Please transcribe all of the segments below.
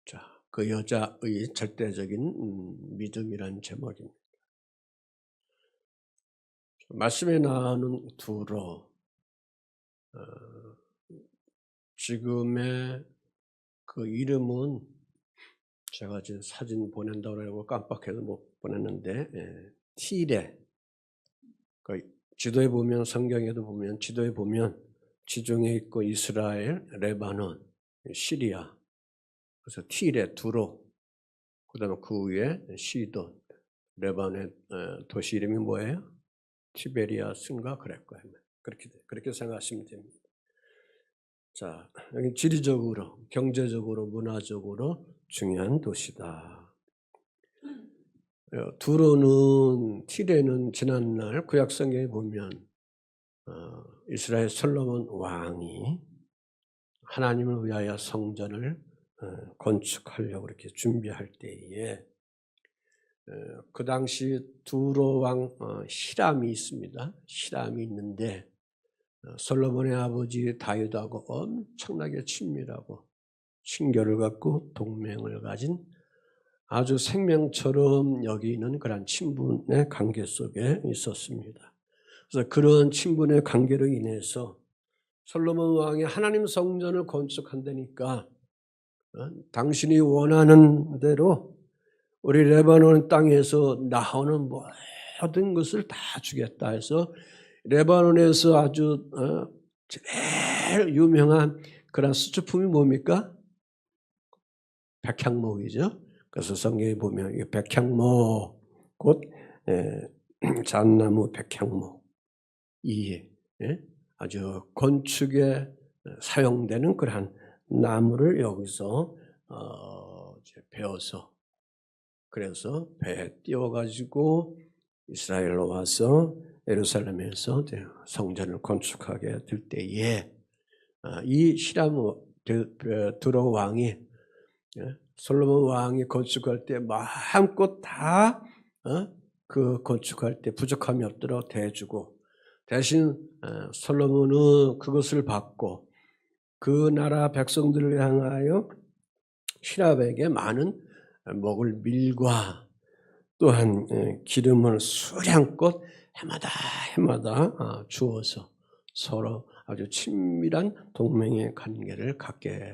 자, 그 여자의 절대적인 믿음이란 제목입니다. 말씀에 나오는 두로 지금의 그 이름은 제가 지금 사진 보낸다고 하고 깜빡해서 못 보냈는데 티레. 그 지도에 보면 성경에도 보면 지도에 보면 지중해 있고 이스라엘, 레바논, 시리아. 그래서 티레 두로. 그다음에 그 위에 시돈. 레바논의 도시 이름이 뭐예요? 티베리아스인가 그럴 거예요. 그렇게 생각하시면 됩니다. 자, 여기 지리적으로, 경제적으로, 문화적으로 중요한 도시다. 두로는 티레는 지난날 구약 성경에 보면 이스라엘 솔로몬 왕이 하나님을 위하여 성전을 건축하려고 이렇게 준비할 때에 그 당시 두로 왕 히람이 있습니다. 히람이 있는데 솔로몬의 아버지 다윗하고 엄청나게 친밀하고 친교를 갖고 동맹을 가진 아주 생명처럼 여기는 그런 친분의 관계 속에 있었습니다. 그래서 그런 친분의 관계로 인해서 솔로몬 왕이 하나님 성전을 건축한다니까 당신이 원하는 대로 우리 레바논 땅에서 나오는 모든 것을 다 주겠다 해서 레바논에서 아주 제일 유명한 그런 수출품이 뭡니까? 백향목이죠. 그래서 성경에 보면 이 백향목 곧 잣나무 백향목 이 아주 건축에 사용되는 그러한 나무를 여기서 베어서 그래서 배에 띄워가지고 이스라엘로 와서 예루살렘에서 성전을 건축하게 될 때에 이 히람 두로 왕이 솔로몬 왕이 건축할 때 마음껏 다 그 건축할 때 부족함이 없도록 대해주고 대신 솔로몬은 그것을 받고 그 나라 백성들을 향하여 히람에게 많은 먹을 밀과 또한 기름을 수량껏 해마다 주어서 서로 아주 친밀한 동맹의 관계를 갖게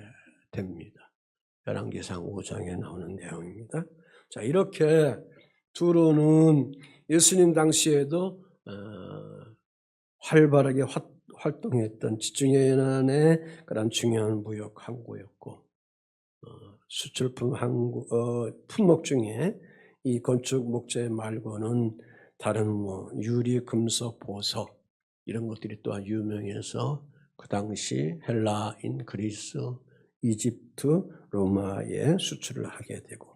됩니다. 열왕기상 5장에 나오는 내용입니다. 자, 이렇게 두로는 예수님 당시에도 활발하게 활동했던 지중해난의 그런 중요한 무역 항구였고 수출품 품목 중에 이 건축 목재 말고는 다른 유리, 금속, 보석 이런 것들이 또한 유명해서 그 당시 헬라인, 그리스, 이집트, 로마에 수출을 하게 되고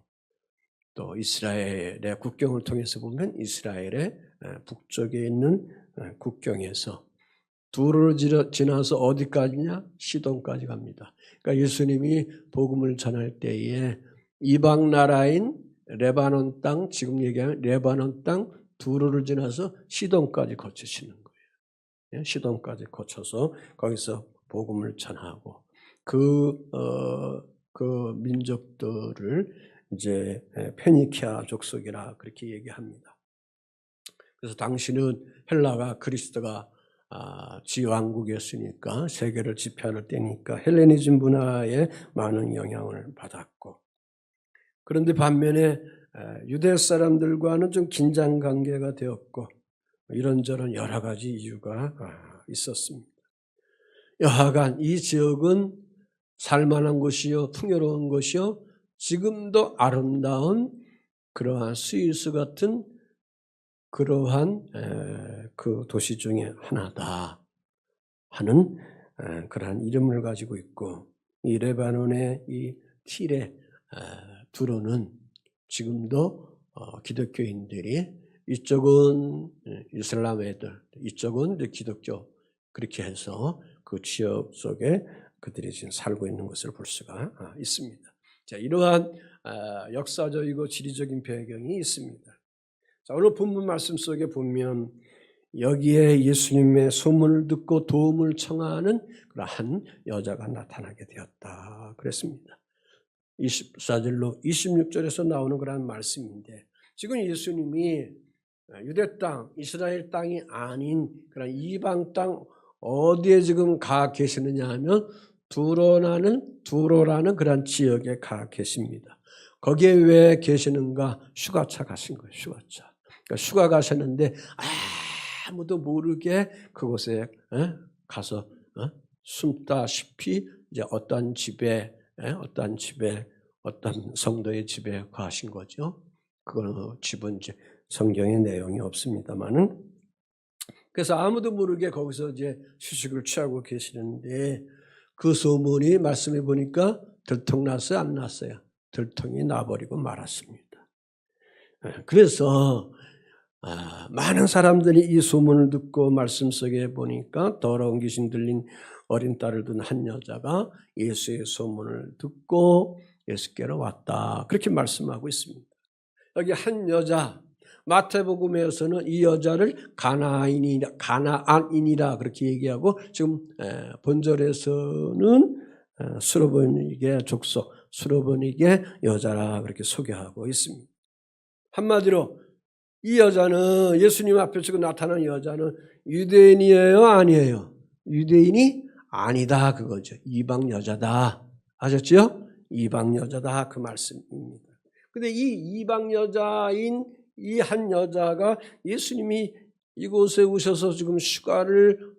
또 이스라엘의 국경을 통해서 보면 이스라엘의 북쪽에 있는 국경에서 두로를 지나서 어디까지냐? 시돈까지 갑니다. 그러니까 예수님이 복음을 전할 때에 이방 나라인 레바논 땅, 지금 얘기하는 레바논 땅 두로를 지나서 시돈까지 거치시는 거예요. 시돈까지 거쳐서 거기서 복음을 전하고 그 민족들을 이제 페니키아 족속이라 그렇게 얘기합니다. 그래서 당시는 헬라가 그리스도가 지왕국이었으니까 세계를 지배할 때니까 헬레니즘 문화에 많은 영향을 받았고 그런데 반면에 유대 사람들과는 좀 긴장 관계가 되었고 이런저런 여러 가지 이유가 있었습니다. 여하간 이 지역은 살만한 곳이요 풍요로운 곳이요 지금도 아름다운 그러한 스위스 같은 그러한 그 도시 중에 하나다 하는 그러한 이름을 가지고 있고 이 레바논의 이 티레 두로는 지금도 기독교인들이 이쪽은 이슬람 애들 이쪽은 기독교 그렇게 해서 그 지역 속에 그들이 지금 살고 있는 것을 볼 수가 있습니다. 자, 이러한 역사적이고 지리적인 배경이 있습니다. 자, 오늘 본문 말씀 속에 보면 여기에 예수님의 소문을 듣고 도움을 청하는 그러한 여자가 나타나게 되었다 그랬습니다. 24절로 26절에서 나오는 그런 말씀인데 지금 예수님이 유대 땅, 이스라엘 땅이 아닌 그런 이방 땅 어디에 지금 가 계시느냐 하면 두로라는 그런 지역에 가 계십니다. 거기에 왜 계시는가? 휴가차 가신 거예요. 휴가차. 그러니까 휴가 가셨는데 아무도 모르게 그곳에 가서 숨다시피 이제 어떤 성도의 집에 가신 거죠. 그 집은 이제 성경에 내용이 없습니다만은 그래서 아무도 모르게 거기서 이제 휴식을 취하고 계시는데 그 소문이 말씀해 보니까 들통났어요, 안 났어요? 들통이 나버리고 말았습니다. 그래서 많은 사람들이 이 소문을 듣고 말씀 속에 보니까 더러운 귀신 들린 어린 딸을 둔 한 여자가 예수의 소문을 듣고 예수께로 왔다. 그렇게 말씀하고 있습니다. 여기 한 여자, 마태복음에서는 이 여자를 가나안인이라 그렇게 얘기하고 지금 본절에서는 수로보니게 족속, 수로보니게 여자라 그렇게 소개하고 있습니다. 한마디로 이 여자는 예수님 앞에 지금 나타난 여자는 유대인이에요? 아니에요? 유대인이 아니다 그거죠. 이방 여자다. 아셨죠? 이방 여자다 그 말씀입니다. 근데 이 이방 여자인 이 한 여자가 예수님이 이곳에 오셔서 지금 휴가를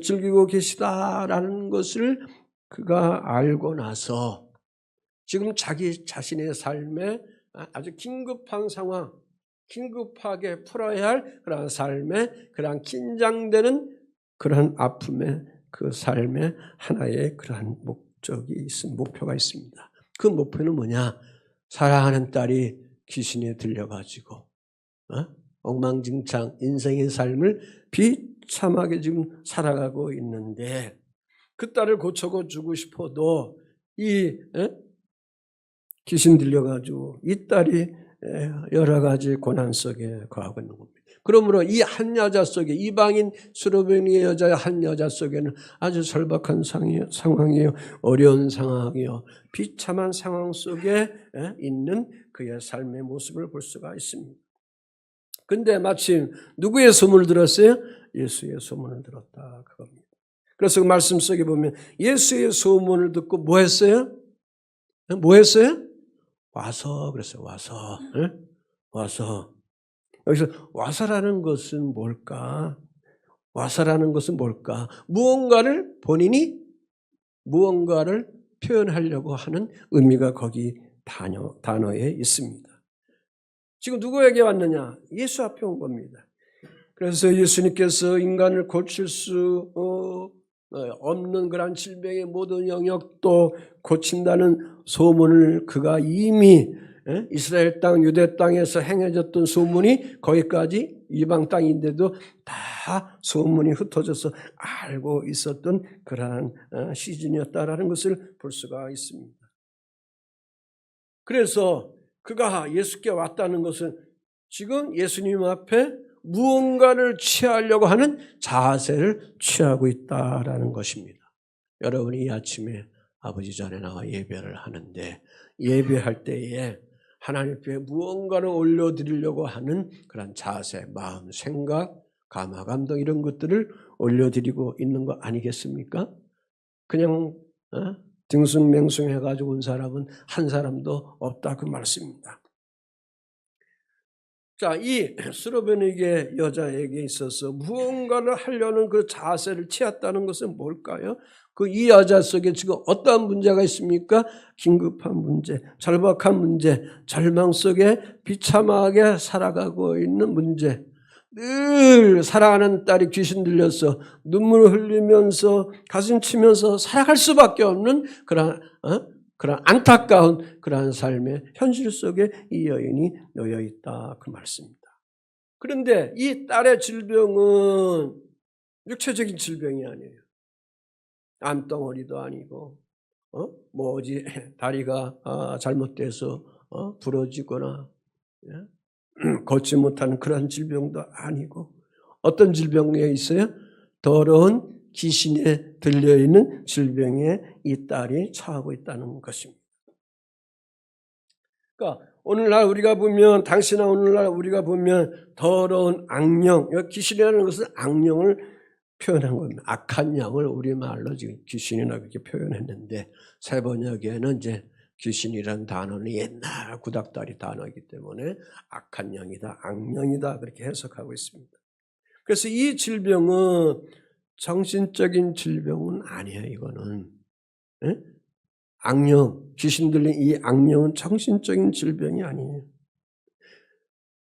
즐기고 계시다라는 것을 그가 알고 나서 지금 자기 자신의 삶에 아주 긴급한 상황, 긴급하게 풀어야 할 그러한 삶에 그러한 긴장되는 그러한 아픔의 그 삶에 하나의 그러한 목표가 있습니다. 그 목표는 뭐냐? 사랑하는 딸이 귀신에 들려가지고 엉망진창 인생의 삶을 비참하게 지금 살아가고 있는데 그 딸을 고쳐주고 싶어도 이 귀신 들려가지고 이 딸이 여러 가지 고난 속에 거하고 있는 겁니다. 그러므로 이 한 여자 속에 이방인 수로베니 여자의 한 여자 속에는 아주 절박한 상황이에요. 어려운 상황이요. 비참한 상황 속에 있는 그의 삶의 모습을 볼 수가 있습니다. 근데 마침 누구의 소문을 들었어요? 예수의 소문을 들었다 그겁니다. 그래서 그 말씀 속에 보면 예수의 소문을 듣고 뭐 했어요? 뭐 했어요? 와서 그랬어요. 와서. 여기서 와서라는 것은 뭘까? 와서라는 것은 뭘까? 본인이 무언가를 표현하려고 하는 의미가 거기 단어에 있습니다. 지금 누구에게 왔느냐? 예수 앞에 온 겁니다. 그래서 예수님께서 인간을 고칠 수 없는 그런 질병의 모든 영역도 고친다는 소문을 그가 이미 이스라엘 땅, 유대 땅에서 행해졌던 소문이 거기까지 이방 땅인데도 다 소문이 흩어져서 알고 있었던 그러한 시즌이었다라는 것을 볼 수가 있습니다. 그래서 그가 예수께 왔다는 것은 지금 예수님 앞에 무언가를 취하려고 하는 자세를 취하고 있다라는 것입니다. 여러분이 이 아침에 아버지 전에 나와 예배를 하는데 예배할 때에 하나님 앞에 무언가를 올려드리려고 하는 그런 자세, 마음, 생각, 감화, 감동 이런 것들을 올려드리고 있는 거 아니겠습니까? 그냥 딩숭맹숭해가지고 온 사람은 한 사람도 없다 그 말씀입니다. 자, 이 스로베니게 여자에게 있어서 무언가를 하려는 그 자세를 취했다는 것은 뭘까요? 이 여자 속에 지금 어떠한 문제가 있습니까? 긴급한 문제, 절박한 문제, 절망 속에 비참하게 살아가고 있는 문제. 늘 사랑하는 딸이 귀신 들려서 눈물을 흘리면서 가슴 치면서 살아갈 수밖에 없는 그런 안타까운 그러한 삶의 현실 속에 이 여인이 놓여 있다 그 말씀입니다. 그런데 이 딸의 질병은 육체적인 질병이 아니에요. 암덩어리도 아니고 다리가 잘못돼서 부러지거나 걷지 못하는 그런 질병도 아니고 어떤 질병에 있어요? 더러운 귀신에 들려있는 질병에 이 딸이 처하고 있다는 것입니다. 그러니까 오늘날 우리가 보면 당시나 오늘날 우리가 보면 더러운 악령, 귀신이라는 것은 악령을 표현한 겁니다. 악한 영을 우리말로 지금 귀신이라고 그렇게 표현했는데 새 번역에는 이제 귀신이라는 단어는 옛날 구닥다리 단어이기 때문에 악한 영이다, 악령이다 그렇게 해석하고 있습니다. 그래서 이 질병은 정신적인 질병은 아니에요. 이거는 악령, 귀신 들린 이 악령은 정신적인 질병이 아니에요.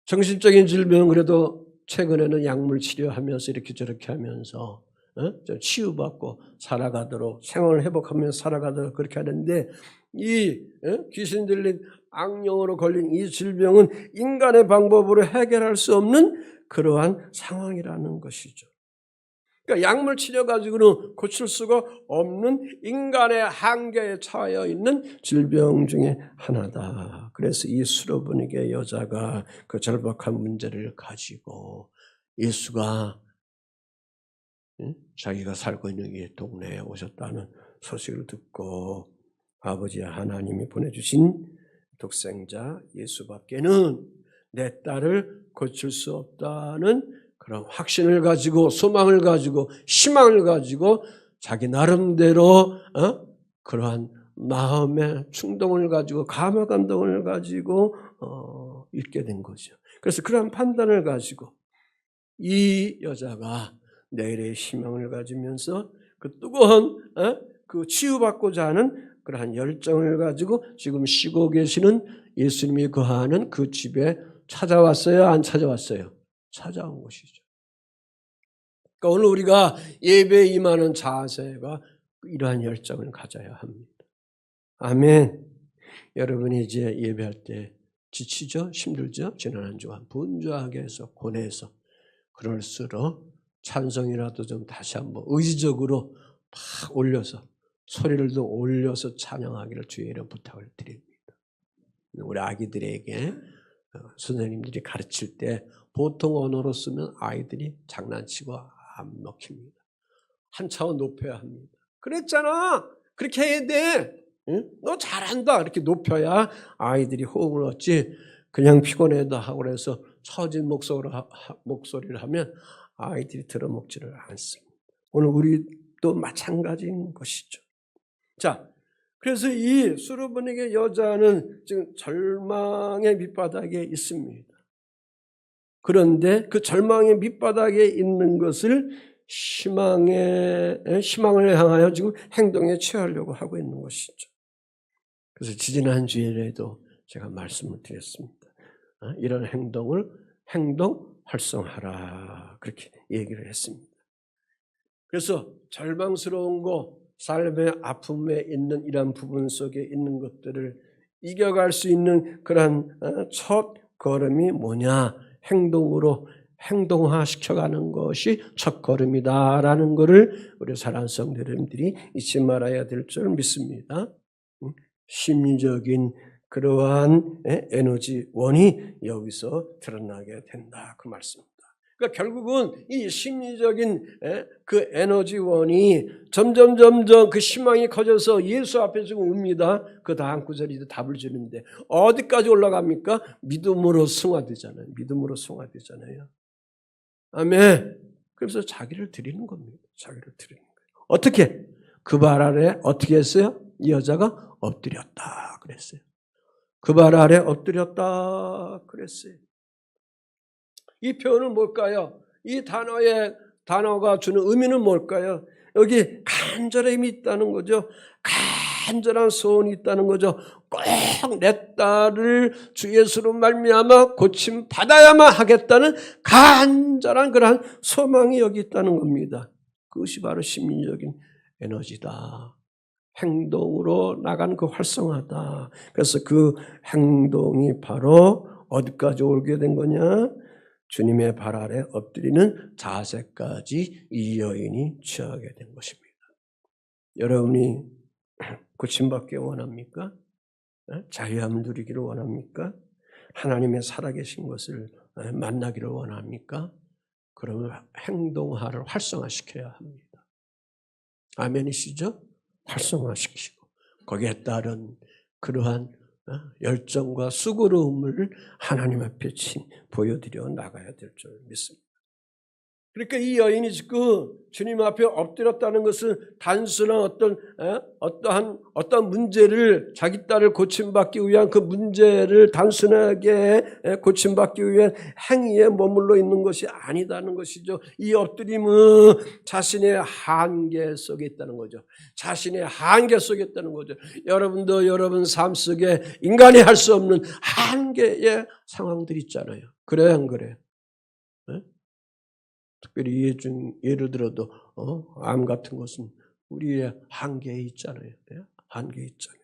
정신적인 질병은 그래도 최근에는 약물 치료하면서 이렇게 저렇게 하면서 치유받고 살아가도록 생활을 회복하면서 살아가도록 그렇게 하는데 이 귀신 들린 악령으로 걸린 이 질병은 인간의 방법으로 해결할 수 없는 그러한 상황이라는 것이죠. 그러니까 약물 치료 가지고는 고칠 수가 없는 인간의 한계에 처해 있는 질병 중에 하나다. 그래서 이 수로보니게 여자가 그 절박한 문제를 가지고 예수가 자기가 살고 있는 이 동네에 오셨다는 소식을 듣고 아버지 하나님이 보내주신 독생자 예수밖에는 내 딸을 고칠 수 없다는 그런 확신을 가지고 소망을 가지고 희망을 가지고 자기 나름대로 그러한 마음의 충동을 가지고 감화 감동을 가지고 읽게 된 거죠. 그래서 그러한 판단을 가지고 이 여자가 내일의 희망을 가지면서 그 뜨거운 그 치유받고자 하는 그러한 열정을 가지고 지금 쉬고 계시는 예수님이 거하는 그 집에 찾아왔어요? 안 찾아왔어요? 찾아온 것이죠. 그러니까 오늘 우리가 예배에 임하는 자세가 이러한 열정을 가져야 합니다. 아멘. 여러분이 이제 예배할 때 지치죠? 힘들죠? 지난 한 주간 분주하게 해서 고뇌해서 그럴수록 찬송이라도 좀 다시 한번 의지적으로 막 올려서 소리를 더 올려서 찬양하기를 주의 이름 부탁을 드립니다. 우리 아기들에게 선생님들이 가르칠 때 보통 언어로 쓰면 아이들이 장난치고 안 먹힙니다. 한 차원 높여야 합니다. 그랬잖아. 그렇게 해야 돼. 응? 너 잘한다. 이렇게 높여야 아이들이 호응을 얻지. 그냥 피곤해도 하고 그래서 처진 목소리를 하면 아이들이 들어먹지를 않습니다. 오늘 우리도 마찬가지인 것이죠. 자, 그래서 이 수르보니게 여자는 지금 절망의 밑바닥에 있습니다. 그런데 그 절망의 밑바닥에 있는 것을 희망을 향하여 지금 행동에 취하려고 하고 있는 것이죠. 그래서 지지난 주일에도 제가 말씀을 드렸습니다. 이런 행동 활성화하라 그렇게 얘기를 했습니다. 그래서 절망스러운 거, 삶의 아픔에 있는 이러한 부분 속에 있는 것들을 이겨갈 수 있는 그러한 첫 걸음이 뭐냐? 행동으로 행동화시켜가는 것이 첫 걸음이다라는 것을 우리 사랑하는 성도님들이 잊지 말아야 될 줄 믿습니다. 심리적인 그러한 에너지원이 여기서 드러나게 된다 그 말씀입니다. 그러니까 결국은 이 심리적인 그 에너지원이 점점 그 희망이 커져서 예수 앞에 지금 옵니다. 그 다음 구절이 답을 주는데 어디까지 올라갑니까? 믿음으로 승화되잖아요. 믿음으로 승화되잖아요. 아멘. 그래서 자기를 드리는 겁니다. 자기를 드리는 거예요. 어떻게? 그 발 아래 어떻게 했어요? 이 여자가 엎드렸다 그랬어요. 그 발 아래 엎드렸다 그랬어요. 이 표현은 뭘까요? 이 단어가 주는 의미는 뭘까요? 여기 간절함이 있다는 거죠. 간절한 소원이 있다는 거죠. 꼭 내 딸을 주 예수로 말미암아 고침 받아야만 하겠다는 간절한 그러한 소망이 여기 있다는 겁니다. 그것이 바로 심리적인 에너지다. 행동으로 나간 그 활성화다. 그래서 그 행동이 바로 어디까지 오게 된 거냐? 주님의 발 아래 엎드리는 자세까지 이 여인이 취하게 된 것입니다. 여러분이 고침받기 원합니까? 자유함을 누리기를 원합니까? 하나님의 살아계신 것을 만나기를 원합니까? 그러면 행동화를 활성화시켜야 합니다. 아멘이시죠? 활성화시키고 거기에 따른 그러한 열정과 수고로움을 하나님 앞에 보여드려 나가야 될 줄 믿습니다. 그러니까 이 여인이 지금 주님 앞에 엎드렸다는 것은 단순한 어떠한 문제를 자기 딸을 고침받기 위한 그 문제를 단순하게 고침받기 위한 행위에 머물러 있는 것이 아니다는 것이죠. 이 엎드림은 자신의 한계 속에 있다는 거죠. 자신의 한계 속에 있다는 거죠. 여러분도 여러분 삶 속에 인간이 할 수 없는 한계의 상황들이 있잖아요. 그래 안 그래? 특별히 예를 들어도 암 같은 것은 우리의 한계에 있잖아요. 한계에 있잖아요.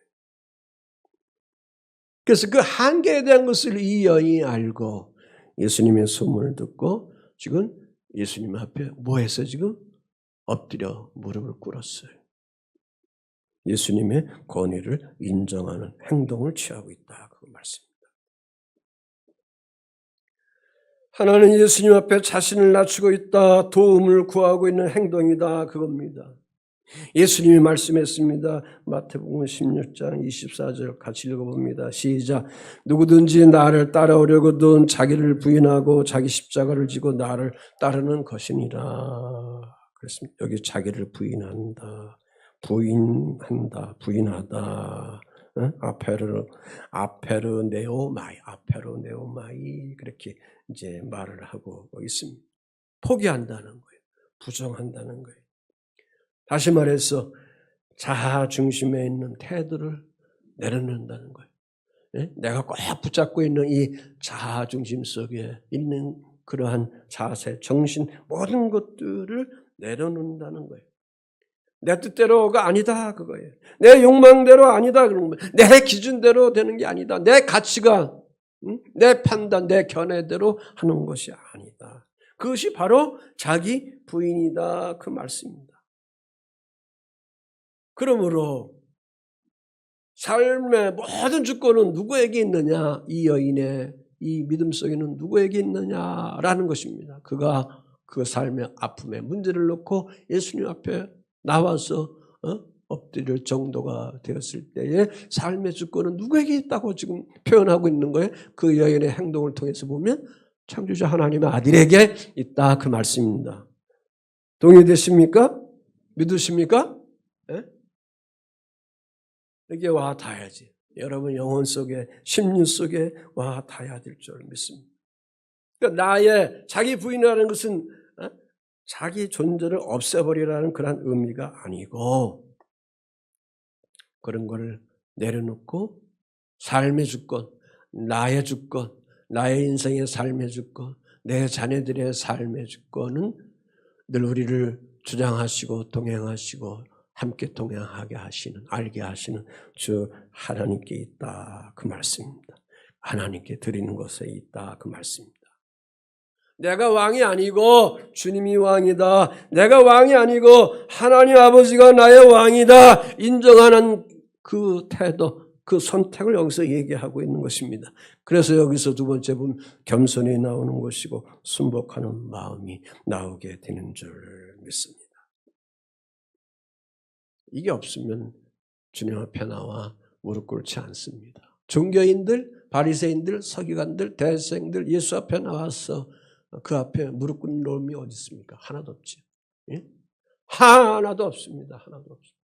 그래서 그 한계에 대한 것을 이 여인이 알고 예수님의 소문을 듣고 지금 예수님 앞에 뭐 해서 지금 엎드려 무릎을 꿇었어요. 예수님의 권위를 인정하는 행동을 취하고 있다. 그 말씀입니다. 하나는 예수님 앞에 자신을 낮추고 있다. 도움을 구하고 있는 행동이다. 그겁니다. 예수님이 말씀했습니다. 마태복음 16장 24절 같이 읽어봅니다. 시작. 누구든지 나를 따라오려거든 자기를 부인하고 자기 십자가를 지고 나를 따르는 것이니라. 그렇습니다. 여기 자기를 부인한다. 부인하다. 아페르네오마이 그렇게 이제 말을 하고 있습니다. 포기한다는 거예요. 부정한다는 거예요. 다시 말해서 자아 중심에 있는 태도를 내려놓는다는 거예요. 내가 꼭 붙잡고 있는 이 자아 중심 속에 있는 그러한 자세, 정신 모든 것들을 내려놓는다는 거예요. 내 뜻대로가 아니다 그거예요. 내 욕망대로 아니다 그런 거예요. 내 기준대로 되는 게 아니다. 내 가치가, 내 판단, 내 견해대로 하는 것이 아니다. 그것이 바로 자기 부인이다 그 말씀입니다. 그러므로 삶의 모든 주권은 누구에게 있느냐? 이 여인의 이 믿음 속에는 누구에게 있느냐라는 것입니다. 그가 그 삶의 아픔의 문제를 놓고 예수님 앞에 나와서 엎드릴 정도가 되었을 때에 삶의 주권은 누구에게 있다고 지금 표현하고 있는 거예요. 그 여인의 행동을 통해서 보면 창조주 하나님의 아들에게 있다 그 말씀입니다. 동의되십니까? 믿으십니까? 네? 여기에 와 닿아야지. 여러분 영혼 속에 심리 속에 와 닿아야 될 줄 믿습니다. 그러니까 나의 자기 부인이라는 것은 자기 존재를 없애버리라는 그런 의미가 아니고 그런 거를 내려놓고 삶의 주권, 나의 주권, 나의 인생의 삶의 주권, 내 자녀들의 삶의 주권은 늘 우리를 주장하시고 동행하시고 함께 동행하게 하시는, 알게 하시는 주 하나님께 있다 그 말씀입니다. 하나님께 드리는 것에 있다 그 말씀입니다. 내가 왕이 아니고 주님이 왕이다. 내가 왕이 아니고 하나님 아버지가 나의 왕이다. 인정하는 그 태도, 그 선택을 여기서 얘기하고 있는 것입니다. 그래서 여기서 두 번째 보면 겸손히 나오는 것이고 순복하는 마음이 나오게 되는 줄 믿습니다. 이게 없으면 주님 앞에 나와 무릎 꿇지 않습니다. 종교인들, 바리새인들, 서기관들, 대생들 예수 앞에 나와서 그 앞에 무릎 꿇는 놈이 어디 있습니까? 하나도 없지. 예? 하나도 없습니다. 하나도 없습니다.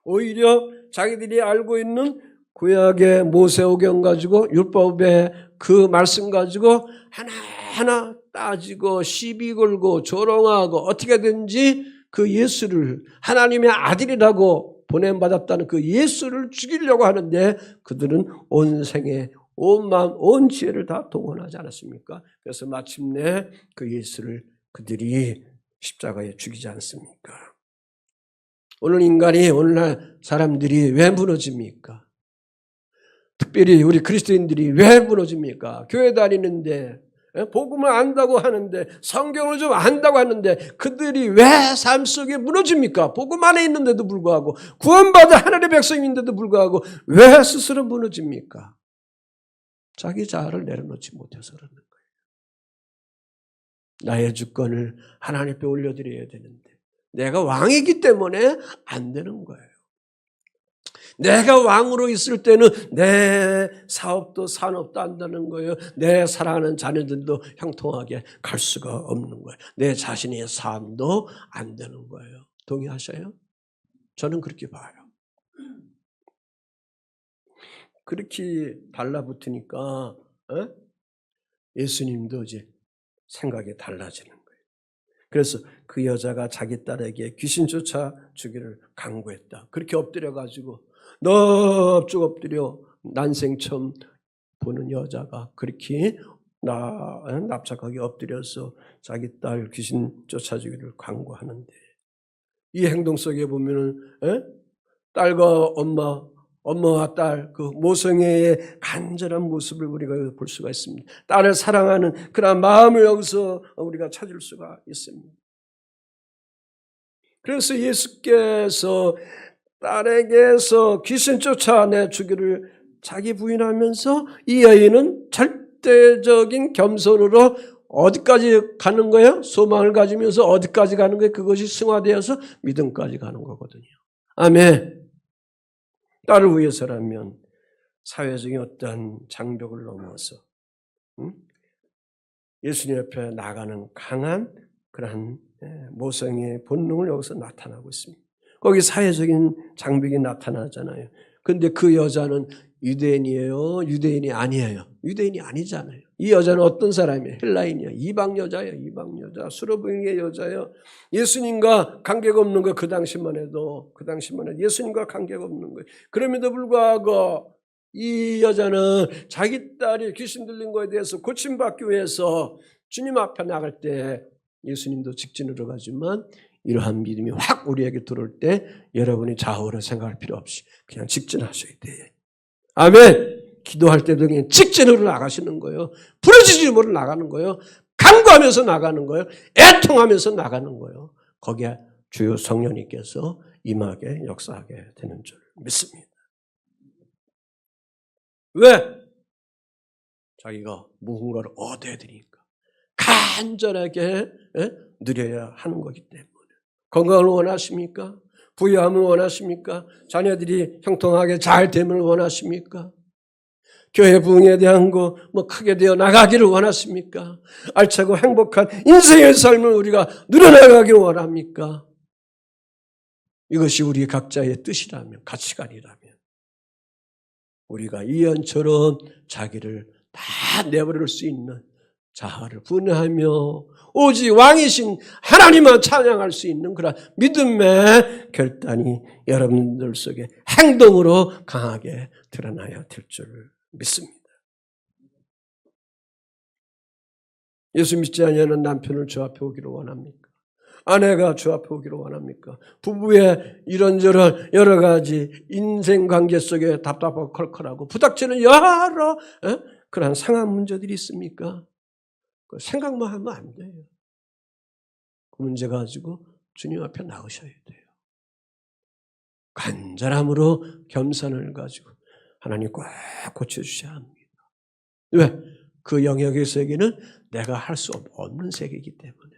오히려 자기들이 알고 있는 구약의 모세오경 가지고 율법의 그 말씀 가지고 하나하나 따지고 시비 걸고 조롱하고 어떻게든지 그 예수를 하나님의 아들이라고 보냄받았다는 그 예수를 죽이려고 하는데 그들은 온 생에 온 마음, 온 지혜를 다 동원하지 않았습니까? 그래서 마침내 그 예수를 그들이 십자가에 죽이지 않습니까? 오늘 인간이, 오늘날 사람들이 왜 무너집니까? 특별히 우리 그리스도인들이 왜 무너집니까? 교회 다니는데, 복음을 안다고 하는데, 성경을 좀 안다고 하는데, 그들이 왜 삶 속에 무너집니까? 복음 안에 있는데도 불구하고, 구원받은 하나님의 백성인데도 불구하고, 왜 스스로 무너집니까? 자기 자아를 내려놓지 못해서 그러는 거예요. 나의 주권을 하나님 앞에 올려드려야 되는데 내가 왕이기 때문에 안 되는 거예요. 내가 왕으로 있을 때는 내 사업도 산업도 안 되는 거예요. 내 사랑하는 자녀들도 형통하게 갈 수가 없는 거예요. 내 자신의 삶도 안 되는 거예요. 동의하셔요? 저는 그렇게 봐요. 그렇게 달라붙으니까 예수님도 이제 생각이 달라지는 거예요. 그래서 그 여자가 자기 딸에게 귀신 쫓아주기를 강구했다. 그렇게 엎드려가지고 넙죽 엎드려 난생 처음 보는 여자가 그렇게 납작하게 엎드려서 자기 딸 귀신 쫓아주기를 강구하는데 이 행동 속에 보면은 딸과 엄마와 딸 그 모성애의 간절한 모습을 우리가 볼 수가 있습니다. 딸을 사랑하는 그런 마음을 여기서 우리가 찾을 수가 있습니다. 그래서 예수께서 딸에게서 귀신 쫓아내주기를 자기 부인하면서 이 여인은 절대적인 겸손으로 어디까지 가는 거예요? 소망을 가지면서 어디까지 가는 거예요? 그것이 승화되어서 믿음까지 가는 거거든요. 아멘. 딸을 위해서라면 사회적인 어떤 장벽을 넘어서 예수님 옆에 나가는 강한 그러한 모성의 본능을 여기서 나타나고 있습니다. 거기 사회적인 장벽이 나타나잖아요. 그런데 그 여자는 유대인이에요? 유대인이 아니에요? 유대인이 아니잖아요. 이 여자는 어떤 사람이에요? 헬라인이에요. 이방 여자예요. 이방 여자. 수로보행의 여자예요. 예수님과 관계가 없는 거 그 당시만 해도 예수님과 관계가 없는 거예요. 그럼에도 불구하고 이 여자는 자기 딸이 귀신 들린 거에 대해서 고침받기 위해서 주님 앞에 나갈 때 예수님도 직진으로 가지만 이러한 믿음이 확 우리에게 들어올 때 여러분이 좌우로 생각할 필요 없이 그냥 직진하셔야 돼요. 아멘. 기도할 때도 그냥 직진으로 나가시는 거예요. 부러지지 못해 나가는 거예요. 간구하면서 나가는 거예요. 애통하면서 나가는 거예요. 거기에 주요 성령님께서 임하게 역사하게 되는 줄 믿습니다. 왜? 자기가 무언가를 얻어야 되니까. 간절하게 누려야 하는 거기 때문에. 건강을 원하십니까? 부유함을 원하십니까? 자녀들이 형통하게 잘 됨을 원하십니까? 교회 부흥에 대한 거 크게 되어 나가기를 원하십니까? 알차고 행복한 인생의 삶을 우리가 누려나가기를 원합니까? 이것이 우리 각자의 뜻이라면, 가치관이라면 우리가 이언처럼 자기를 다 내버릴 수 있는 자아를 분해하며 오직 왕이신 하나님만 찬양할 수 있는 그런 믿음의 결단이 여러분들 속에 행동으로 강하게 드러나야 될 줄 믿습니다. 예수 믿지 않는 남편을 주 앞에 오기를 원합니까? 아내가 주 앞에 오기를 원합니까? 부부의 이런저런 여러 가지 인생관계 속에 답답하고 컬컬하고 부닥치는 여러 그러한 상한 문제들이 있습니까? 생각만 하면 안 돼요. 그 문제 가지고 주님 앞에 나오셔야 돼요. 간절함으로 겸손을 가지고 하나님 꼭 고쳐주셔야 합니다. 왜? 그 영역의 세계는 내가 할 수 없는 세계이기 때문에.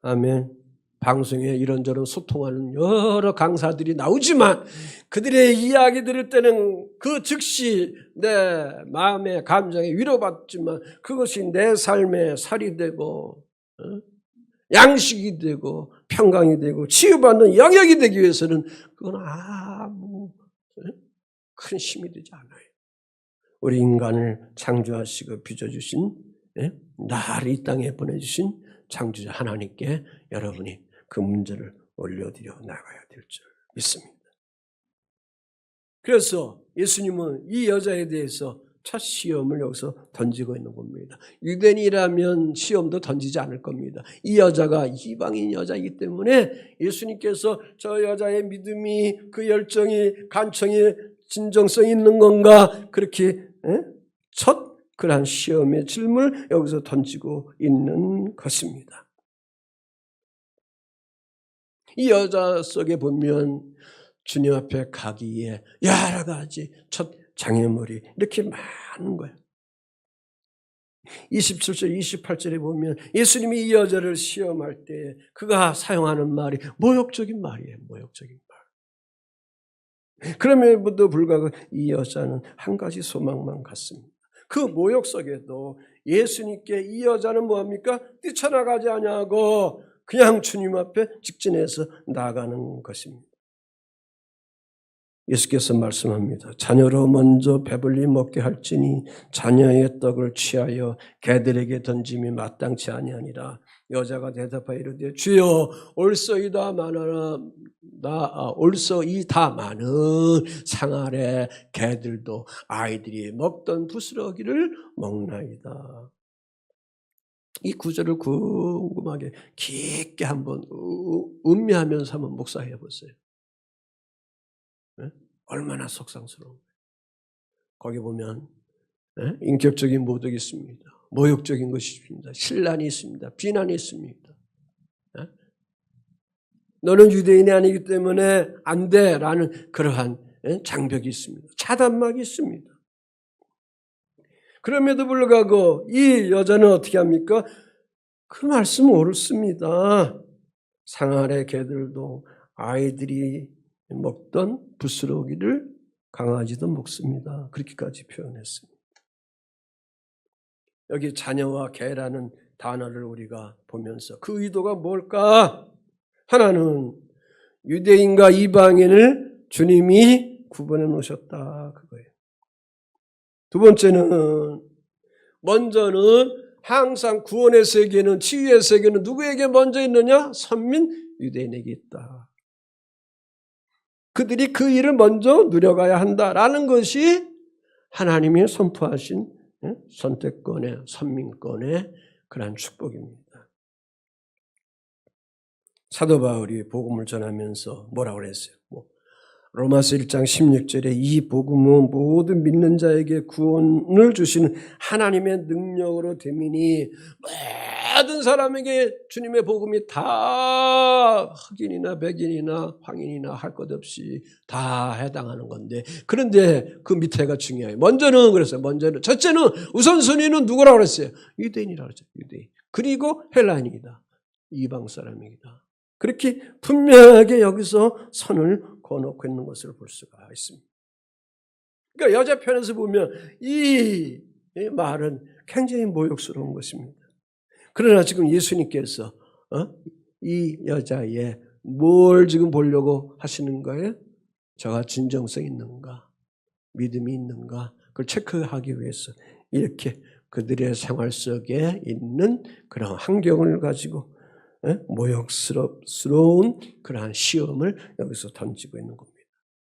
아멘. 방송에 이런저런 소통하는 여러 강사들이 나오지만 그들의 이야기 들을 때는 그 즉시 내 마음의 감정에 위로받지만 그것이 내 삶에 살이 되고 양식이 되고 평강이 되고 치유받는 영역이 되기 위해서는 그건 아무 큰 힘이 되지 않아요. 우리 인간을 창조하시고 빚어주신 나를 이 땅에 보내주신 창조자 하나님께 여러분이 그 문제를 올려드려 나가야 될 줄 믿습니다. 그래서 예수님은 이 여자에 대해서 첫 시험을 여기서 던지고 있는 겁니다. 유대인이라면 시험도 던지지 않을 겁니다. 이 여자가 이방인 여자이기 때문에 예수님께서 저 여자의 믿음이 그 열정이 간청이 진정성이 있는 건가 그렇게 첫 그러한 시험의 질문을 여기서 던지고 있는 것입니다. 이 여자 속에 보면 주님 앞에 가기에 여러 가지 첫 장애물이 이렇게 많은 거예요. 27절, 28절에 보면 예수님이 이 여자를 시험할 때 그가 사용하는 말이 모욕적인 말이에요. 모욕적인 말. 그럼에도 불구하고 이 여자는 한 가지 소망만 갖습니다. 그 모욕 속에도 예수님께 이 여자는 뭐합니까? 뛰쳐나가지 아니하고 그냥 주님 앞에 직진해서 나아가는 것입니다. 예수께서 말씀합니다. 자녀로 먼저 배불리 먹게 할지니 자녀의 떡을 취하여 개들에게 던짐이 마땅치 아니하니라. 여자가 대답하여 이르되 주여 올소이다마는 상 아래 개들도 아이들이 먹던 부스러기를 먹나이다. 이 구절을 궁금하게 깊게 한번 음미하면서 한번 묵상해 보세요. 얼마나 속상스러운 거예요. 거기 보면 인격적인 모독이 있습니다. 모욕적인 것이 있습니다. 신란이 있습니다. 비난이 있습니다. 너는 유대인이 아니기 때문에 안 돼라는 그러한 장벽이 있습니다. 차단막이 있습니다. 그럼에도 불구하고 이 여자는 어떻게 합니까? 그 말씀 옳습니다. 상 아래 개들도 아이들이 먹던 부스러기를 강아지도 먹습니다. 그렇게까지 표현했습니다. 여기 자녀와 개라는 단어를 우리가 보면서 그 의도가 뭘까? 하나는 유대인과 이방인을 주님이 구분해 놓으셨다. 그거예요. 두 번째는 먼저는 항상 구원의 세계는 치유의 세계는 누구에게 먼저 있느냐? 선민 유대인에게 있다. 그들이 그 일을 먼저 누려가야 한다라는 것이 하나님이 선포하신 선택권의 선민권의 그러한 축복입니다. 사도 바울이 복음을 전하면서 뭐라고 그랬어요? 로마서 1장 16절에 이 복음은 모든 믿는 자에게 구원을 주시는 하나님의 능력으로 됨이니 모든 사람에게 주님의 복음이 다 흑인이나 백인이나 황인이나 할 것 없이 다 해당하는 건데 그런데 그 밑에가 중요해요. 먼저는 그랬어요. 첫째는 우선순위는 누구라고 그랬어요? 유대인이라고 그랬어요. 유대인. 그리고 헬라인이다. 이방 사람이다. 그렇게 분명하게 여기서 선을 그어놓고 있는 것을 볼 수가 있습니다. 그러니까 여자 편에서 보면 이 말은 굉장히 모욕스러운 것입니다. 그러나 지금 예수님께서 이 여자의 뭘 지금 보려고 하시는 거예요? 저가 진정성 있는가? 믿음이 있는가? 그걸 체크하기 위해서 이렇게 그들의 생활 속에 있는 그런 환경을 가지고 모욕스러운 그러한 시험을 여기서 던지고 있는 겁니다.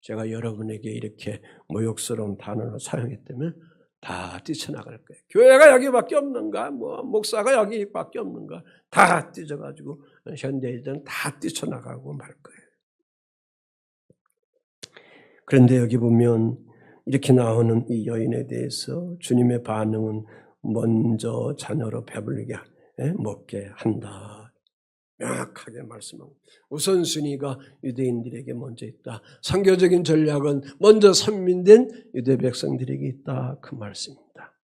제가 여러분에게 이렇게 모욕스러운 단어를 사용했다면 다 뛰쳐나갈 거예요. 교회가 여기밖에 없는가? 목사가 여기밖에 없는가? 다 뛰어가지고 현대인들은 다 뛰쳐나가고 말 거예요. 그런데 여기 보면 이렇게 나오는 이 여인에 대해서 주님의 반응은 먼저 자녀로 배불리게 먹게 한다. 명확하게 말씀하고 우선순위가 유대인들에게 먼저 있다. 선교적인 전략은 먼저 선민된 유대 백성들에게 있다. 그 말씀입니다.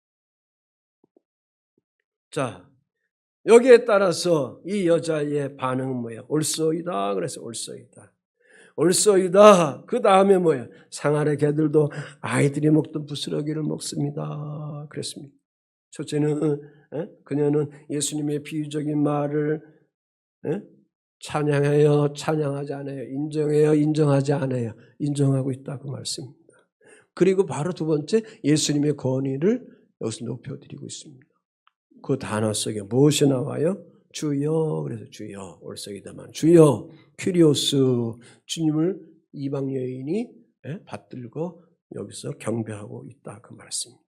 자, 여기에 따라서 이 여자의 반응은 뭐예요? 옳소이다. 그래서 옳소이다. 옳소이다. 그 다음에 뭐예요? 상 아래 개들도 아이들이 먹던 부스러기를 먹습니다. 그랬습니다. 첫째는 그녀는 예수님의 비유적인 말을 찬양해요, 찬양하지 않아요, 인정해요, 인정하지 않아요, 인정하고 있다 그 말씀입니다. 그리고 바로 두 번째 예수님의 권위를 여기서 높여드리고 있습니다. 그 단어 속에 무엇이 나와요? 주여. 그래서 주여 옳소이다만 주여 퀴리오스 주님을 이방 여인이 받들고 여기서 경배하고 있다 그 말씀입니다.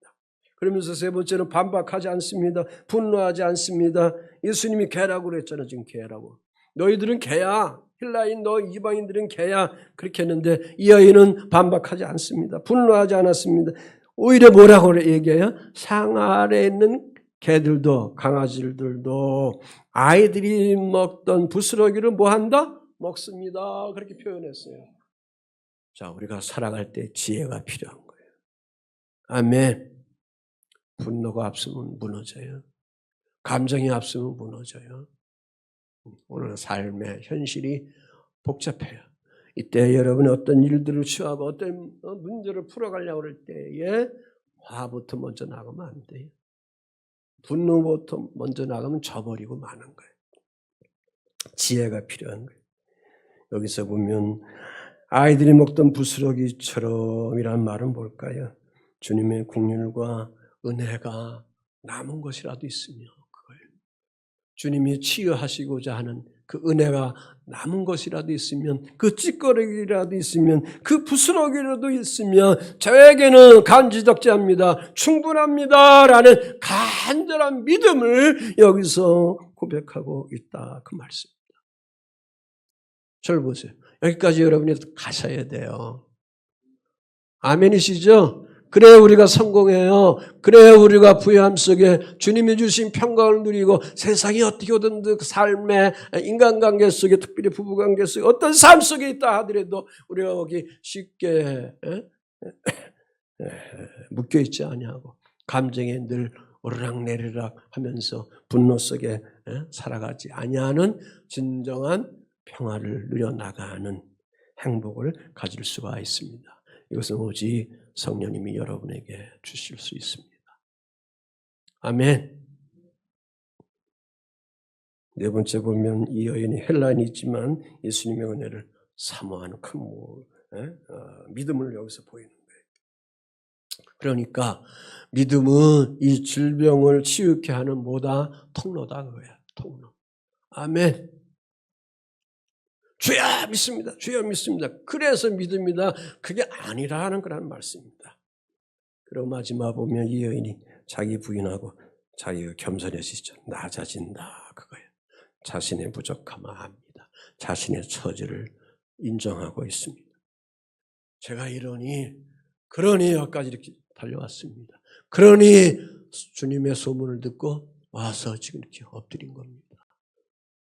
그러면서 세 번째는 반박하지 않습니다. 분노하지 않습니다. 예수님이 개라고 그랬잖아요. 지금 개라고. 너희들은 개야. 헬라인 너 이방인들은 개야. 그렇게 했는데 이 여인은 반박하지 않습니다. 분노하지 않았습니다. 오히려 뭐라고 얘기해요? 상 아래에 있는 개들도 강아지들도 아이들이 먹던 부스러기를 뭐한다? 먹습니다. 그렇게 표현했어요. 자, 우리가 살아갈 때 지혜가 필요한 거예요. 아멘. 분노가 앞서면 무너져요. 감정이 앞서면 무너져요. 오늘 삶의 현실이 복잡해요. 이때 여러분이 어떤 일들을 취하고 어떤 문제를 풀어가려고 할 때에 화부터 먼저 나가면 안 돼요. 분노부터 먼저 나가면 져버리고 마는 거예요. 지혜가 필요한 거예요. 여기서 보면 아이들이 먹던 부스러기처럼이란 말은 뭘까요? 주님의 긍휼과 은혜가 남은 것이라도 있으며 그거예요. 주님이 치유하시고자 하는 그 은혜가 남은 것이라도 있으면, 그 찌꺼기라도 있으면, 그 부스러기라도 있으면 저에게는 간지덕지합니다, 충분합니다라는 간절한 믿음을 여기서 고백하고 있다, 그 말씀입니다. 저를 보세요. 여기까지 여러분이 가셔야 돼요. 아멘이시죠? 그래야 우리가 성공해요. 그래야 우리가 부유함 속에 주님이 주신 평강을 누리고 세상이 어떻게 오든 그 삶의 인간관계 속에, 특별히 부부관계 속에 어떤 삶 속에 있다 하더라도 우리가 거기 쉽게 묶여있지 아니하고 감정에 늘 오르락내리락 하면서 분노 속에 살아가지 아니하는 진정한 평화를 누려나가는 행복을 가질 수가 있습니다. 이것은 오직 성령님이 여러분에게 주실 수 있습니다. 아멘. 네 번째 보면 이 여인이 헬라인이지만 예수님의 은혜를 사모하는 큰 믿음을 여기서 보이는 거예요. 그러니까 믿음은 이 질병을 치유케 하는 뭐다? 통로다 그거야. 통로. 아멘. 주여 믿습니다. 주여 믿습니다. 그래서 믿음이다. 그게 아니라는 거란 말씀입니다. 그리고 마지막 보면 이 여인이 자기 부인하고 자기가 겸손해지죠. 낮아진다 그거예요. 자신의 부족함을 압니다. 자신의 처지를 인정하고 있습니다. 제가 그러니 여기까지 이렇게 달려왔습니다. 그러니 주님의 소문을 듣고 와서 지금 이렇게 엎드린 겁니다.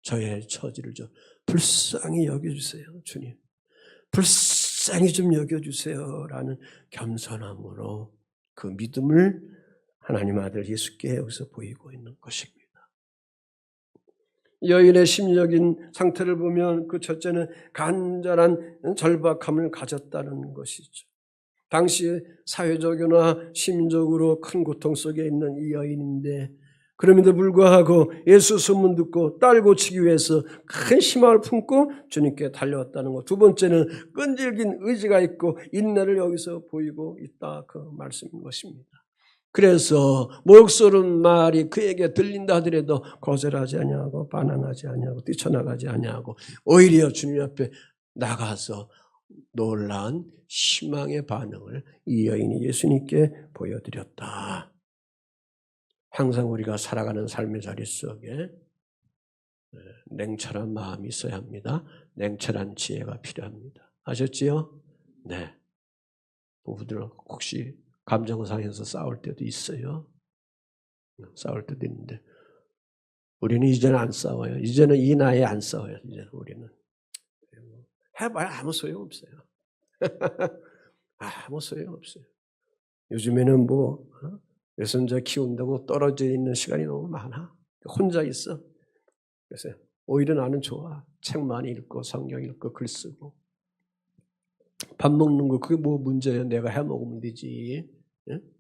저의 처지를 좀 불쌍히 여겨주세요, 주님. 불쌍히 좀 여겨주세요 라는 겸손함으로 그 믿음을 하나님 아들 예수께 여기서 보이고 있는 것입니다. 여인의 심리적인 상태를 보면 그 첫째는 간절한 절박함을 가졌다는 것이죠. 당시 사회적이나 심리적으로 큰 고통 속에 있는 이 여인인데 그럼에도 불구하고 예수 소문 듣고 딸 고치기 위해서 큰 희망을 품고 주님께 달려왔다는 것. 두 번째는 끈질긴 의지가 있고 인내를 여기서 보이고 있다 그 말씀인 것입니다. 그래서 목소리는 말이 그에게 들린다 하더라도 거절하지 아니하고 반항하지 아니하고 뛰쳐나가지 아니하고 오히려 주님 앞에 나가서 놀라운 희망의 반응을 이 여인이 예수님께 보여드렸다. 항상 우리가 살아가는 삶의 자리 속에 냉철한 마음이 있어야 합니다. 냉철한 지혜가 필요합니다. 아셨지요? 네. 부부들 혹시 감정상에서 싸울 때도 있어요. 싸울 때도 있는데 우리는 이제는 안 싸워요. 이제는 이 나이에 안 싸워요. 이제는 우리는. 해봐야 아무 소용없어요. 아무 소용없어요. 요즘에는 외손자 키운다고 떨어져 있는 시간이 너무 많아. 혼자 있어. 그래서 오히려 나는 좋아. 책 많이 읽고 성경 읽고 글 쓰고. 밥 먹는 거 그게 뭐 문제야. 내가 해 먹으면 되지.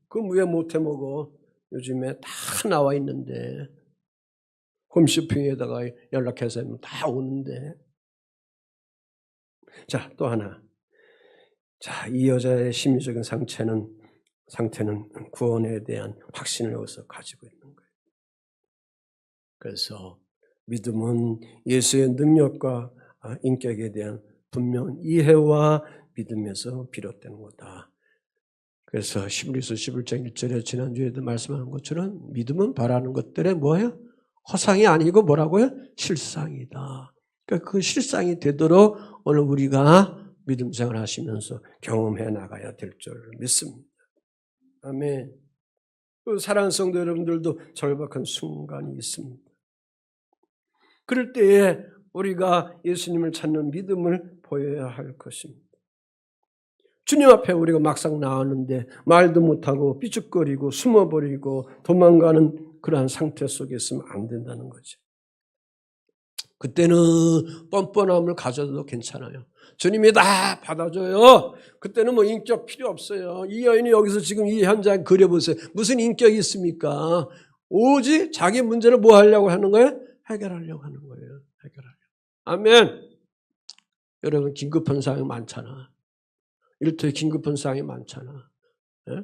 그럼 왜 못 해 먹어? 요즘에 다 나와 있는데. 홈쇼핑에다가 연락해서 하면 다 오는데. 자, 또 하나. 자, 이 여자의 심리적인 상태는 구원에 대한 확신을 여기서 가지고 있는 거예요. 그래서 믿음은 예수의 능력과 인격에 대한 분명한 이해와 믿음에서 비롯되는 거다. 그래서 히브리서 11장 1절에 지난주에도 말씀하는 것처럼 믿음은 바라는 것들의 뭐예요? 허상이 아니고 뭐라고요? 실상이다. 그러니까 그 실상이 되도록 오늘 우리가 믿음 생활을 하시면서 경험해 나가야 될 줄 믿습니다. 아멘. 사랑하는 성도 여러분들도 절박한 순간이 있습니다. 그럴 때에 우리가 예수님을 찾는 믿음을 보여야 할 것입니다. 주님 앞에 우리가 막상 나왔는데 말도 못하고 삐죽거리고 숨어버리고 도망가는 그러한 상태 속에 있으면 안 된다는 거죠. 그때는 뻔뻔함을 가져도 괜찮아요. 주님이 다 받아줘요. 그때는 뭐 인격 필요 없어요. 이 여인이 여기서 지금 이 현장 그려보세요. 무슨 인격이 있습니까? 오직 자기 문제를 뭐 하려고 하는 거예요? 해결하려고 하는 거예요. 해결하려고. 아멘. 여러분 긴급한 상황이 많잖아. 일터에 긴급한 상황이 많잖아. 예?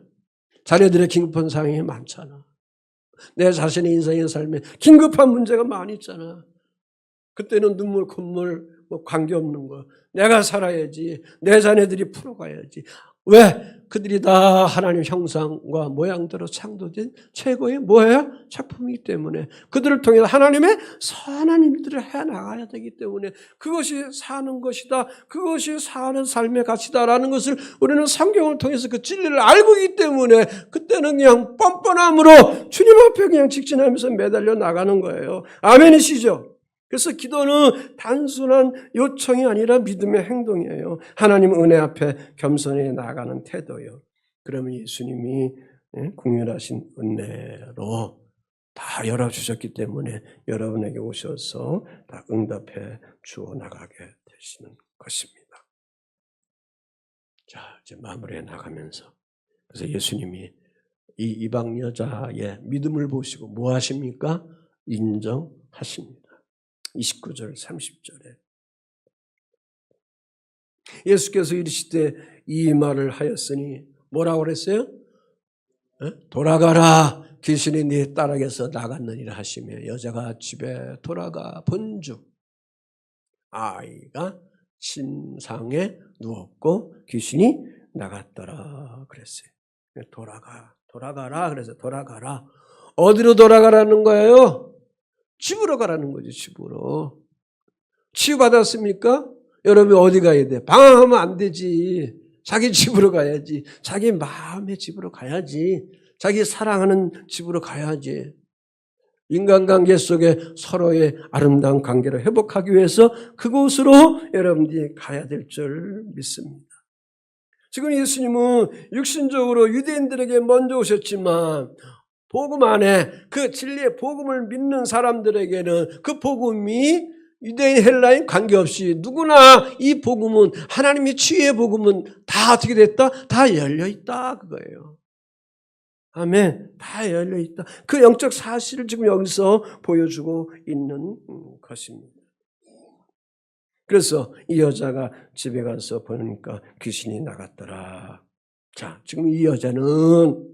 자녀들의 긴급한 상황이 많잖아. 내 자신의 인생의 삶에 긴급한 문제가 많이 있잖아. 그때는 눈물 콧물 뭐 관계없는 거. 내가 살아야지. 내 자녀들이 풀어가야지. 왜? 그들이 다 하나님 형상과 모양대로 창조된 최고의 뭐예요? 작품이기 때문에 그들을 통해 하나님의 선한 일들을 해나가야 되기 때문에 그것이 사는 것이다. 그것이 사는 삶의 가치다라는 것을 우리는 성경을 통해서 그 진리를 알고 있기 때문에 그때는 그냥 뻔뻔함으로 주님 앞에 그냥 직진하면서 매달려 나가는 거예요. 아멘이시죠? 그래서 기도는 단순한 요청이 아니라 믿음의 행동이에요. 하나님 은혜 앞에 겸손히 나아가는 태도요. 그러면 예수님이 공연하신 은혜로 다 열어주셨기 때문에 여러분에게 오셔서 다 응답해 주어 나가게 되시는 것입니다. 자, 이제 마무리해 나가면서 그래서 예수님이 이 이방 여자의 믿음을 보시고 뭐 하십니까? 인정하십니다. 29절 30절에 예수께서 이르시되 이 말을 하였으니 뭐라고 그랬어요? 돌아가라 귀신이 네 딸에게서 나갔느니라 하시며 여자가 집에 돌아가 본즉 아이가 침상에 누웠고 귀신이 나갔더라 그랬어요. 돌아가라 그래서 돌아가라. 어디로 돌아가라는 거예요? 집으로 가라는 거지, 집으로. 치유받았습니까? 여러분이 어디 가야 돼? 방황하면 안 되지. 자기 집으로 가야지. 자기 마음의 집으로 가야지. 자기 사랑하는 집으로 가야지. 인간관계 속에 서로의 아름다운 관계를 회복하기 위해서 그곳으로 여러분들이 가야 될 줄 믿습니다. 지금 예수님은 육신적으로 유대인들에게 먼저 오셨지만 복음 안에 그 진리의 복음을 믿는 사람들에게는 그 복음이 유대인 헬라인 관계없이 누구나 이 복음은 하나님의 치유의 복음은 다 어떻게 됐다? 다 열려있다 그거예요. 아멘. 다 열려있다. 그 영적 사실을 지금 여기서 보여주고 있는 것입니다. 그래서 이 여자가 집에 가서 보니까 귀신이 나갔더라. 자, 지금 이 여자는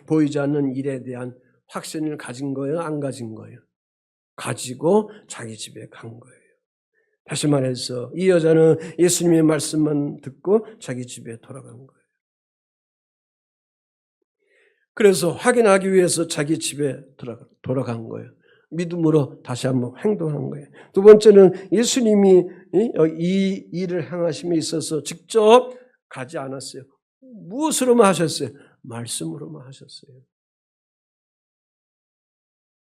보이지 않는 일에 대한 확신을 가진 거예요? 안 가진 거예요? 가지고 자기 집에 간 거예요. 다시 말해서 이 여자는 예수님의 말씀만 듣고 자기 집에 돌아간 거예요. 그래서 확인하기 위해서 자기 집에 돌아간 거예요. 믿음으로 다시 한번 행동한 거예요. 두 번째는 예수님이 이 일을 행하심에 있어서 직접 가지 않았어요. 무엇으로만 하셨어요? 말씀으로만 하셨어요.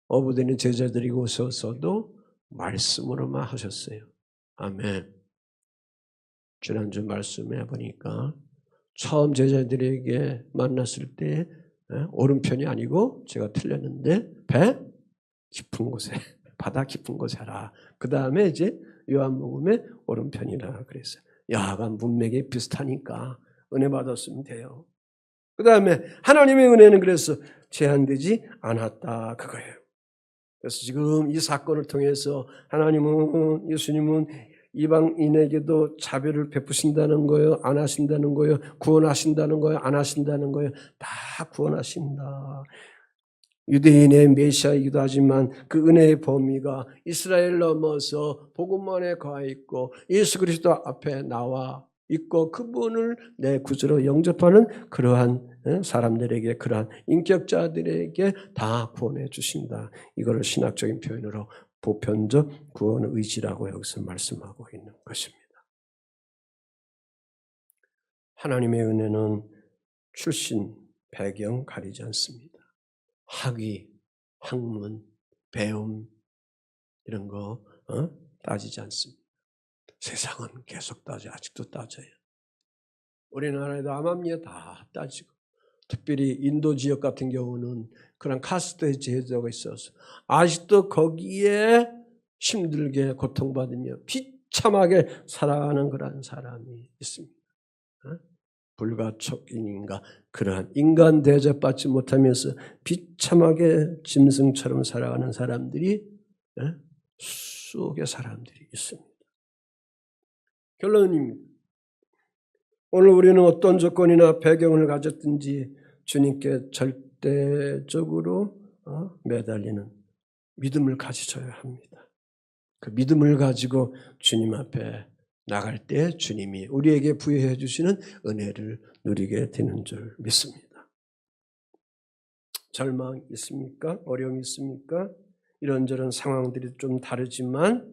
어부되는 제자들이 오셔서도 말씀으로만 하셨어요. 아멘. 지난주 말씀해 보니까 처음 제자들에게 만났을 때 오른편이 아니고 제가 틀렸는데 배 깊은 곳에 바다 깊은 곳에 하라. 그 다음에 이제 요한복음에 오른편이라 그랬어요. 야간 문맥이 비슷하니까 은혜 받았으면 돼요. 그 다음에 하나님의 은혜는 그래서 제한되지 않았다 그거예요. 그래서 지금 이 사건을 통해서 하나님은 예수님은 이방인에게도 자비를 베푸신다는 거예요? 안 하신다는 거예요? 구원하신다는 거예요? 안 하신다는 거예요? 다 구원하신다. 유대인의 메시아이기도 하지만 그 은혜의 범위가 이스라엘 넘어서 복음 안에 거하 있고 예수 그리스도 앞에 나와 있고 그분을 내 구주로 영접하는 그러한 사람들에게 그러한 인격자들에게 다 구원해 주신다. 이거를 신학적인 표현으로 보편적 구원 의지라고 여기서 말씀하고 있는 것입니다. 하나님의 은혜는 출신, 배경 가리지 않습니다. 학위, 학문, 배움 이런 거 따지지 않습니다. 세상은 계속 따져 아직도 따져요. 우리나라에도 암암리에 다 따지고 특별히 인도 지역 같은 경우는 그런 카스트 제도가 있어서 아직도 거기에 힘들게 고통받으며 비참하게 살아가는 그런 사람이 있습니다. 불가촉인인가 그러한 인간 대접받지 못하면서 비참하게 짐승처럼 살아가는 사람들이 수억의 사람들이 있습니다. 결론입니다. 오늘 우리는 어떤 조건이나 배경을 가졌든지 주님께 절대적으로 매달리는 믿음을 가지셔야 합니다. 그 믿음을 가지고 주님 앞에 나갈 때 주님이 우리에게 부여해 주시는 은혜를 누리게 되는 줄 믿습니다. 절망 있습니까? 어려움이 있습니까? 이런저런 상황들이 좀 다르지만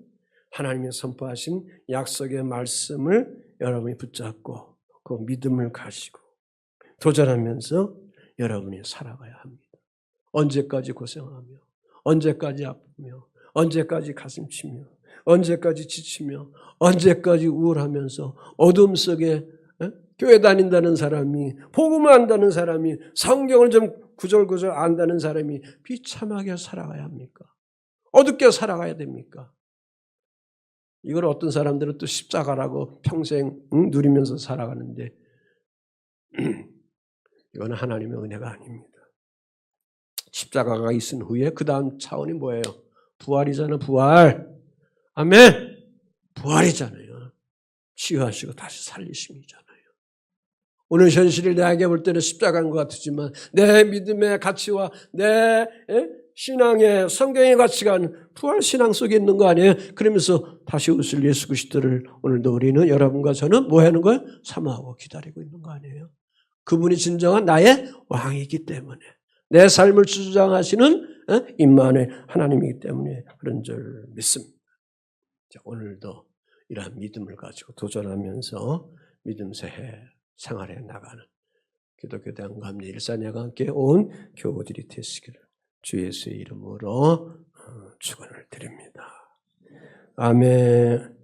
하나님이 선포하신 약속의 말씀을 여러분이 붙잡고 그 믿음을 가지고 도전하면서 여러분이 살아가야 합니다. 언제까지 고생하며 언제까지 아프며 언제까지 가슴치며 언제까지 지치며 언제까지 우울하면서 어둠 속에 교회 다닌다는 사람이 복음을 안다는 사람이 성경을 좀 구절구절 안다는 사람이 비참하게 살아가야 합니까? 어둡게 살아가야 됩니까? 이걸 어떤 사람들은 또 십자가라고 평생 누리면서 살아가는데 이건 하나님의 은혜가 아닙니다. 십자가가 있은 후에 그 다음 차원이 뭐예요? 부활이잖아, 부활. 아멘. 부활이잖아요. 치유하시고 다시 살리심이잖아요. 오늘 현실을 내게 볼 때는 십자가인 것 같지만 내 믿음의 가치와 내 신앙의 성경의 가치가 부활 신앙 속에 있는 거 아니에요? 그러면서 다시 오실 예수 그리스도를 오늘도 우리는 여러분과 저는 뭐 하는 거예요? 사모하고 기다리고 있는 거 아니에요? 그분이 진정한 나의 왕이기 때문에 내 삶을 주장하시는 임마누엘 하나님이기 때문에 그런 줄 믿습니다. 자, 오늘도 이러한 믿음을 가지고 도전하면서 믿음 새해 생활해 나가는 기독교 대한감리 일산야가 함께 온 교우들이 되시기를 주 예수의 이름으로 축원을 드립니다. 아멘.